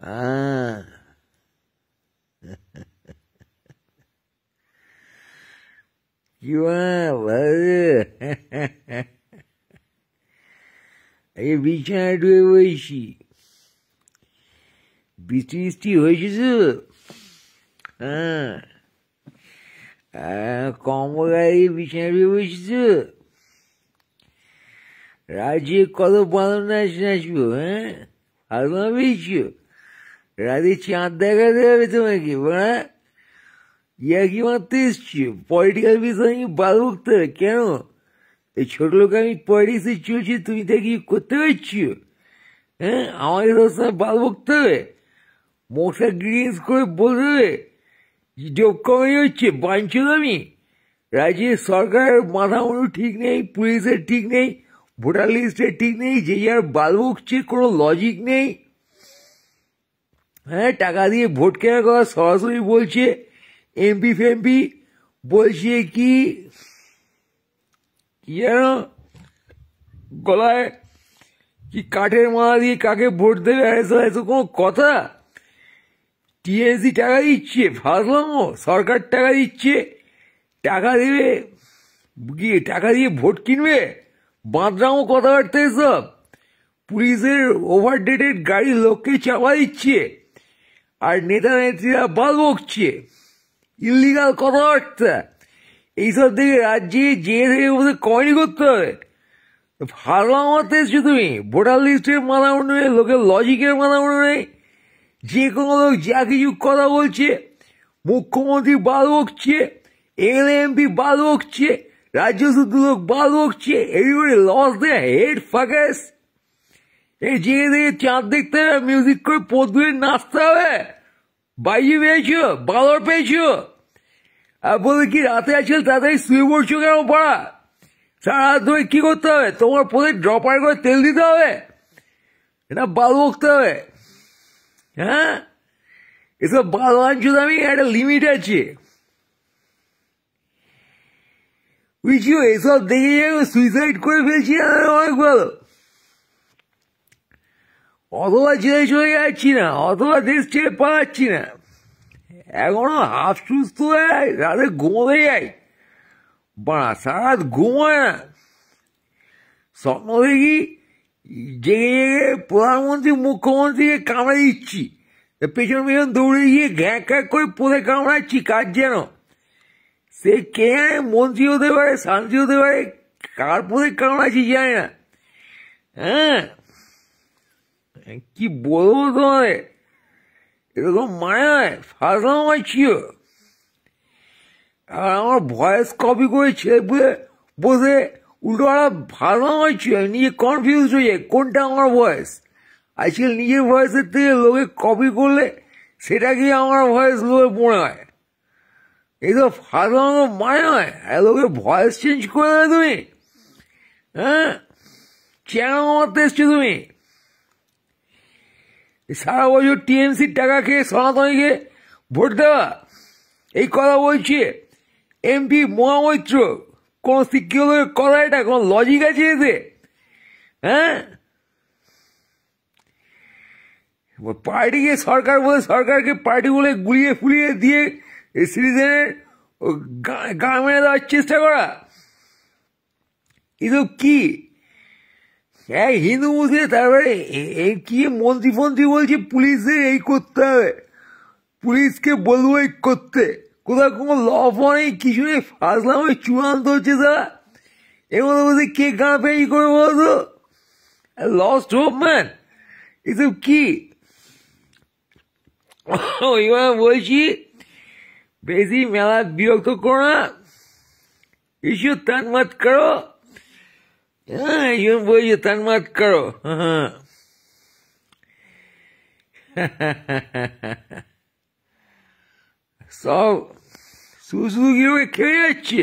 আহ, কি এই বিছানায় ডুয়ে বইছি। বৃষ্টি বৃষ্টি হয়েছে তো, হ্যাঁ, কম্বল গায়ে বিছানায় ডুয়ে বইছি তো। রাজ্যে কত বাঁধন নাচবো, হ্যাঁ, ভালো পেয়েছো। রাতে চাঁদ দেখাতে হবে তোমাকে, হ্যাঁ, ইয়া কি মারতে এসছো? পলিটিক্যাল বিষয় নিয়ে বাল বকতে হবে কেন? এই ছোট লোক আমি পলিটিক্সে চলছি, তুমি তা কি করতে পারছো? হ্যাঁ, আমাকে সবসময় বাল বকতে হবে, মশা গ্রিনস করে বলতে হবে জব কমাই হচ্ছে বাঞ্চল। আমি রাজ্যের সরকারের মাথা মুন্ডু ঠিক নেই, পুলিশের ঠিক নেই, ভোটার লিস্টের ঠিক নেই, যে যার বাল বকছে, কোনো লজিক নেই। হ্যাঁ, টাকা দিয়ে ভোট কেনার কথা সরাসরি বলছে। এমপি ফেমপি বলছে কি যেন গলায় কি কাঠের মালা দিয়ে কাকে ভোট দেবে, এত কোনো কথা? টিএমসি টাকা দিচ্ছে, ফাজলামো। সরকার টাকা দিচ্ছে, টাকা দেবে গিয়ে টাকা দিয়ে ভোট কিনবে, বাঁদরামো কথাবার্তা এসব। পুলিশের ওভার ডেটেড গাড়ি লোককে চাপা দিচ্ছে, আর নেতা নেত্রীরা বাল বকছে, ইলিগাল কথাবার্তা। এইসব থেকে রাজ্যে যে থেকে ওদের কমেডি করতে হবে। ভালো আমাতে এসছো তুমি, ভোটার লিস্টের মাথা মুন্ডু নেই, লোকের লজিকের মাথা মুন্ডু নেই। যে কোনো লোক যা কিছু কথা বলছে, মুখ্যমন্ত্রী বাল বকছে, এমপি বাল বকছে, রাজ্য শুদ্ধ লোক বাল বকছে, everybody loss their head focus. এই জেগে থেকে চাঁদ দেখতে হবে, মিউজিক করে পদ্মে নাচতে হবে। বাইরে পেয়েছো, বালর পেয়েছো, আর বলে কি রাতে আজকাল তাড়াতাড়ি শুয়ে পড়ছো কেন? পড়া সারা রাত ধরে কি করতে হবে? তোমার প্রতি ড্রপার করে তেল দিতে হবে, এটা বাল বকতে হবে? হ্যাঁ, এসব বাল আনছো, আমি একটা লিমিট আছে বুঝছো। এসব দেখে সুইসাইড করে ফেলছি অনেক ভালো। অথবা জেলে চলে যাচ্ছি না, অথবা দেশ ছেড়ে পালাচ্ছি না, এখনো হাফ সুস্থ হয়ে রাতে ঘুমোতে যাই, বাড়া সারা রাত ঘুমোয় না। স্বপ্ন দেখি জেগে জেগে প্রধানমন্ত্রী মুখ্যমন্ত্রীকে কামড়ে দিচ্ছি, পেছন পেছন দৌড়ে গিয়ে ঘ্যাঁ ঘ্যাঁ করে পোদে কামড়াচ্ছি। কাজ যেন সে কে জানে, মন্ত্রী হতে পারে, শান্তি হতে পারে, কার পোদে কামড়াচ্ছি জানি না। হ্যাঁ, কি বলবো তোমাদের, এরকম মানে হয়? ফাজলাম মারছিও। আর আমার ভয়েস কপি করে ছেলে পুলে বসে উল্টো ওরা ফাজলাম মারছিও। নিজে কনফিউজ হয়ে যায় কোনটা আমার ভয়েস। আজকাল নিজের ভয়েসের থেকে লোকে কপি করলে সেটাকে আমার ভয়েস লোকে মনে হয়। এই তো ফাজলাম মানে হয়, লোকের ভয়েস চেঞ্জ করে দেবে তুমি। হ্যাঁ, চ্যানেল মারতে এসছো তুমি। সারা বছর টিএমসির টাকা খেয়ে সনাতনীকে ভোট দেওয়া, এই কথা বলছে এমপি মহামৈত্র। কোন শিক্ষিত কথা এটা? কোন লজিক আছে এতে? হ্যাঁ, পার্টিকে সরকার বলে, সরকারকে পার্টি বলে গুলিয়ে ফুলিয়ে দিয়ে সিটিজেনের গা মেরে দেওয়ার চেষ্টা করা, এসব কি? হ্যাঁ, হিন্দু মুসলিম, তারপরে কি মন্ত্রী ফন্ত্রী বলছে পুলিশের এই করতে হবে, পুলিশকে বলবো এই করতে। কোথাও কোনো ল ফ নেই, কিছু নেই, ফাজলাম চূড়ান্ত হচ্ছে তারা। এর মধ্যে বলছে কে গাঁ পেয়ে করে বলতো, লস্ট হোপ ম্যান, এসব কি? ওইবার বলছি বেশি মেলা বিরক্ত করো না, ঈশ্বর তান মত করো। হ্যাঁ, এই বলছি তান মত করো। হ্যাঁ, সব শুধু কিভাবে খেয়ে যাচ্ছে,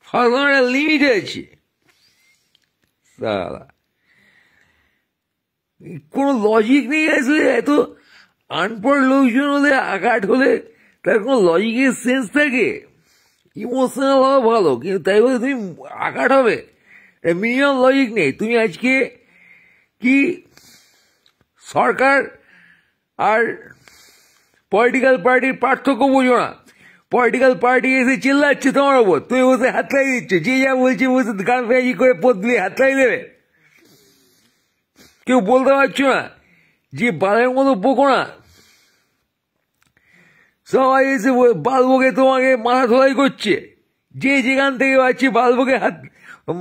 ফাজলামের লিমিট আছে। সালা কোনো লজিক নেই আসলে। এত আনপড় লোকজন হলে, আঘাত হলে তার কোনো লজিকের সেন্স থাকে? ইমোশনাল হওয়া ভালো, কিন্তু তাই বলে তুমি আঘাত হবে, মিনিমাম লজিক নেই। তুমি আজকে কি সরকার আর পলিটিক্যাল পার্টির পার্থক্য বুঝো না। পলিটিক্যাল পার্টি এসে চিল্লাচ্ছে তোমার ওপর, তুমি বসে হাত লাগিয়ে দিচ্ছ, যে যা বলছে বসে গান ফেঁজি করে পদ দিয়ে হাত লাগিয়ে দেবে। কেউ বলতে পারছো না যে বালের মতো বকো না। সবাই এসে বালবকে তোমাকে মাথা ধোলাই করছে, যে যেখান থেকে পাচ্ছে বালবকে হাত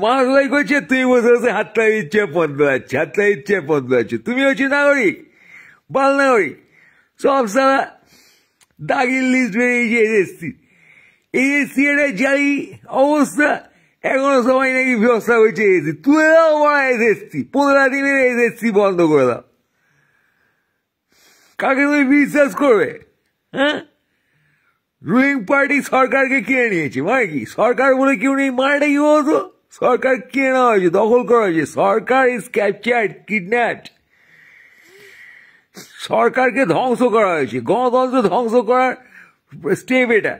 মাথা ধোলাই করছে, তুমি বসে বসে হাত লাগিয়ে দিচ্ছে, পদ বেড়াচ্ছে, হাত লাগিয়ে দিচ্ছে, পদ বেড়াচ্ছে। তুমি হচ্ছে নাগরিক, বাল নাগরিক। সব সারা দাগির লিস্ট বেরিয়েছে এসএসসি। এসএসসি এটা জারি অবস্থা, এখনো সবাই নাকি ব্যবস্থা হয়েছে এসএসসি। তুলে দাও বড়া এসএসসি, 15 দিনের এসএসসি বন্ধ করে দাও। কাকে তুমি বিশ্বাস করবে? হ্যাঁ, রুলিং পার্টি সরকারকে কিনে নিয়েছে, মানে কি সরকার বলে কেউ নেই, মানেটা কি বলতো? সরকার কিনে নেওয়া হয়েছে, দখল করা হয়েছে। সরকার ইজ ক্যাপচার্ড, কিডন্যাপড। সরকারকে ধ্বংস করা হয়েছে, গণতন্ত্র ধ্বংস করার স্টেপ এটা।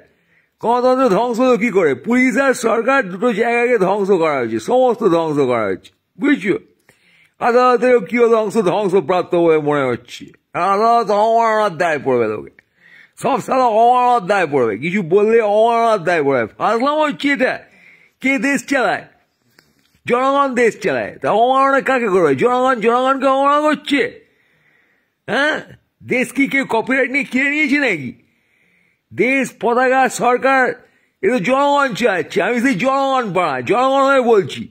গণতন্ত্র ধ্বংস হলো কি করে? পুলিশ আর সরকার দুটো জায়গাকে ধ্বংস করা হয়েছে, সমস্ত ধ্বংস করা হয়েছে, বুঝছো? আদালতেরও কিও ধ্বংসপ্রাপ্ত বলে মনে হচ্ছে। আদালত অমাননার দায় পড়বে লোকে, সব সালা অমাননার দায় পড়বে, কিছু বললে অমাননার দায় পড়বে। ফাজলাম হচ্ছে এটা। কে দেশ চালায়? জনগণ দেশ চালায়। তা অমাননা কাকে করবে? জনগণ জনগণকে অমাননা করছে। হ্যাঁ, দেশ কি কেউ কপিরাইট নিয়ে কিনে নিয়েছে নাকি? দেশ, পতাকা, সরকার এটা জনগণ চালাচ্ছে। আমি সেই জনগণ পাড়া, জনগণ হয়ে বলছি।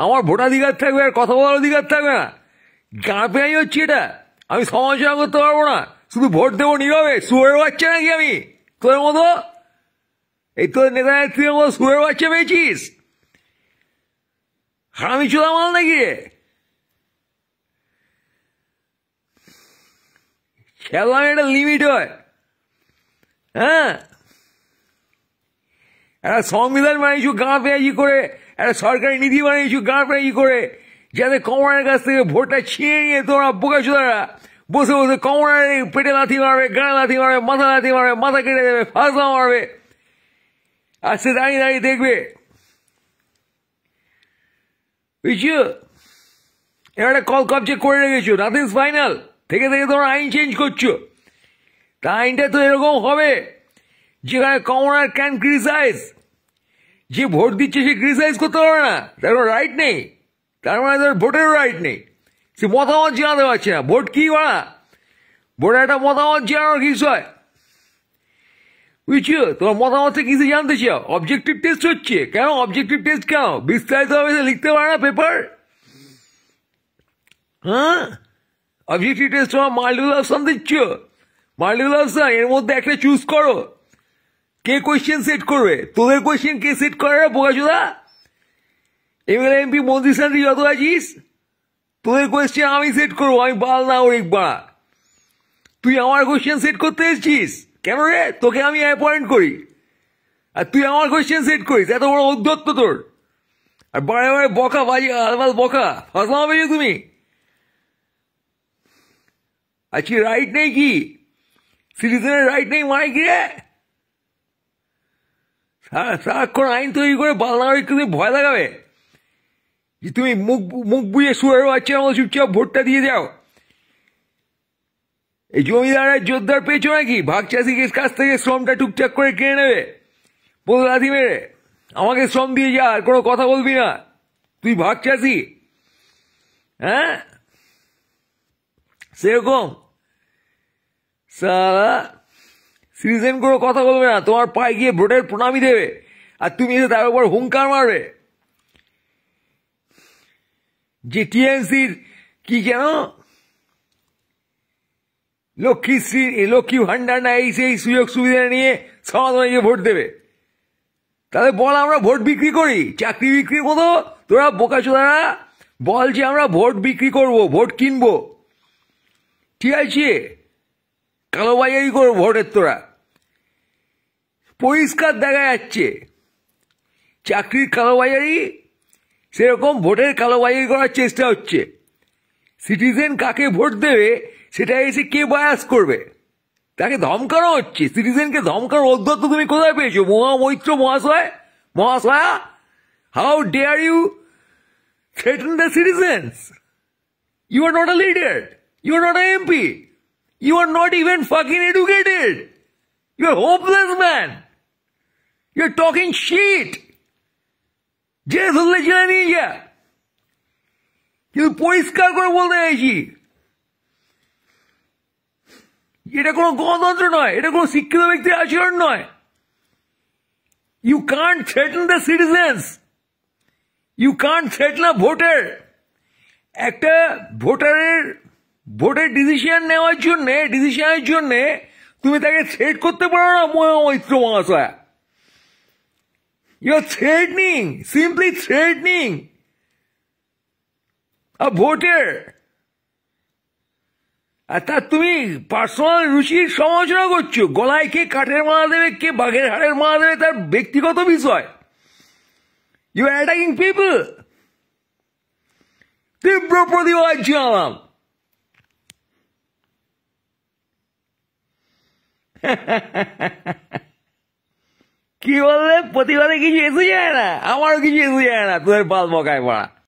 আমার ভোটাধিকার থাকবে আর কথা বলার অধিকার থাকবে না? গাঁ পেঁয়াই হচ্ছে এটা। আমি সমালোচনা করতে পারবো না, শুধু ভোট দেবো নীরবে? শুয়োরের বাচ্চা নাকি আমি তোদের মতো? এই তোদের নেতা নেত্রীর মতো শুয়োরের বাচ্চা পেয়েছিস? হারামি চোদা মাল নাকি রে? খেলাম একটা লিমিট হয়। হ্যাঁ, একটা সংবিধান বানিয়েছু গাঁ পেঁয়াজি করে, একটা সরকারি নীতি বানিয়েছু গাঁ পেঁয়াজি করে, যাতে কমরের কাছ থেকে ভোটটা ছিঁড়ে নিয়ে তোমরা বোকাচোদারা বসে বসে কমরের পেটে লাথি মারবে, গায়ে লাথি মারবে, মাথা লাথি মারবে, মাথা কেটে দেবে, ফাঁসলা মারবে, আর সে দাঁড়িয়ে দাঁড়িয়ে দেখবে। বুঝছো? এবার একটা কল কবজে করে রেখেছো, নাথিংস ফাইনাল। থেকে থেকে তোমরা আইন চেঞ্জ করছো। তা আইনটা তো এরকম হবে যেখানে কমনার ক্যান ক্রিটিসাইজ, যে ভোট দিচ্ছে সে ক্রিটিসাইজ করতে পারে না, তার কোনো রাইট নেই। তার মানে তার ভোটেরও রাইট নেই, সে মতামত জানাতে পারছে না। ভোট কি বাড়া? ভোটের একটা মতামত জানানোর বিষয়, বুঝছো? তোমার মতামত কিছু জানতে চাও? অবজেক্টিভ টেস্ট হচ্ছে কেন? অবজেক্টিভ টেস্ট কেন? বিস্তারিত ভাবে লিখতে পারে না পেপার? হ্যাঁ, অবজেক্টিভ টেস্ট তোমার মাল্টিপল অপশন দিচ্ছ। মাল্টিপল অপশন, এর মধ্যে একটা চুজ করো। কে কোয়েশ্চেন সেট করবে? তোদের কোয়েশ্চেন কে সেট করে? বোকাচোদা এমএলএ এমপি মন্ত্রী সান্ত্রী যত আছিস, তোদের কোয়েশ্চেন আমি সেট করবো। আমি বাল নাগরিক বাড়া, তুই আমার কোয়েশ্চেন সেট করতে এসেছিস কেন রে? তোকে আমি অ্যাপয়েন্ট করি আর তুই আমার কোয়েশ্চেন সেট করিস? এত বড় উদ্ধত্ত তোর! আর বারে বারে বকা বাজি, আলবাল বকা, ফাঁসলা হবে যে তুমি। আজকে রাইট নেই কি? সিটিজেনের রাইট নেই মানে কি রে? সারাক্ষণ আইন তৈরি করে বাল নাগরিককে তুমি ভয় লাগাবে যে তুমি মুখ বুঝে শুয়ে বাচ্চার মতো চুপচাপ ভোটটা দিয়ে যাও। এই জমিদারের জোরদার পেয়েছো নাকি? ভাগ চাষিকে কাছ থেকে শ্রমটা টুকটাক করে কিনে নেবে, বলে লাথি মেরে আমাকে শ্রম দিয়ে যা, আর কোনো কথা বলবি না, তুই ভাগ চাষি। হ্যাঁ, সেরকম সারা সিটিজেন কোনো কথা বলবে না, তোমার পায়ে গিয়ে ভোটের প্রণামী দেবে, আর তুমি এসে তার উপর হুঙ্কার মারবে যে টিএমসির কি যেন লক্ষ্মীশ্রী, লক্ষ্মী ভান্ডার না এই সেই সুযোগ সুবিধা নিয়ে সমাধানে ভোট দেবে। তাহলে বল আমরা ভোট বিক্রি করি, চাকরি বিক্রির মতো। তোরা বোকাচোদারা বল যে আমরা ভোট বিক্রি করব, ভোট কিনবো, ঠিক আছে? কালোবাজারি করবো ভোটের। তোরা পরিষ্কার দেখা যাচ্ছে চাকরির কালোবাজারি, সেরকম ভোটের কালোবাজারি করার চেষ্টা হচ্ছে। সিটিজেন কাকে ভোট দেবে সেটা এসে কে বায়াস করবে তাকে ধমকানো হচ্ছে। সিটিজেনকে ধমকানোর অধ্যত্ত তুমি কোথায় পেয়েছো? মহামৈত্র মহাশয়, মহাশয়া, how dare you threaten the citizens? You are not a leader, you are not an MP, You are not even fucking educated. You're hopeless, man. You're talking shit. যে ধরলে জেলে নিয়ে যা, কিন্তু পরিষ্কার করে বলতে চাইছি, এটা কোনো গণতন্ত্র নয়, এটা কোনো শিক্ষিত ব্যক্তির আচরণ নয়। You can't threaten the citizens. You can't threaten a voter. একটা ভোটের ডিসিশনের জন্য তুমি তাকে থ্রেট করতে পারো না মৈত্র মহাশয়। You're simply threatening a voter. আর তার তুমি পার্সোনাল রুচির সমালোচনা করছো। গলায় কে কাঠের মালা দেবে, কে বাঘের হাড়ের মালা দেবে, তার ব্যক্তিগত বিষয়। You are attacking people. তীব্র প্রতিবাদ জানালাম। কি বললে? প্রতিবাদে কিছু এসে যায় না, আমারও কিছু এসে যায় না তোদের পাল বকায় পড়া।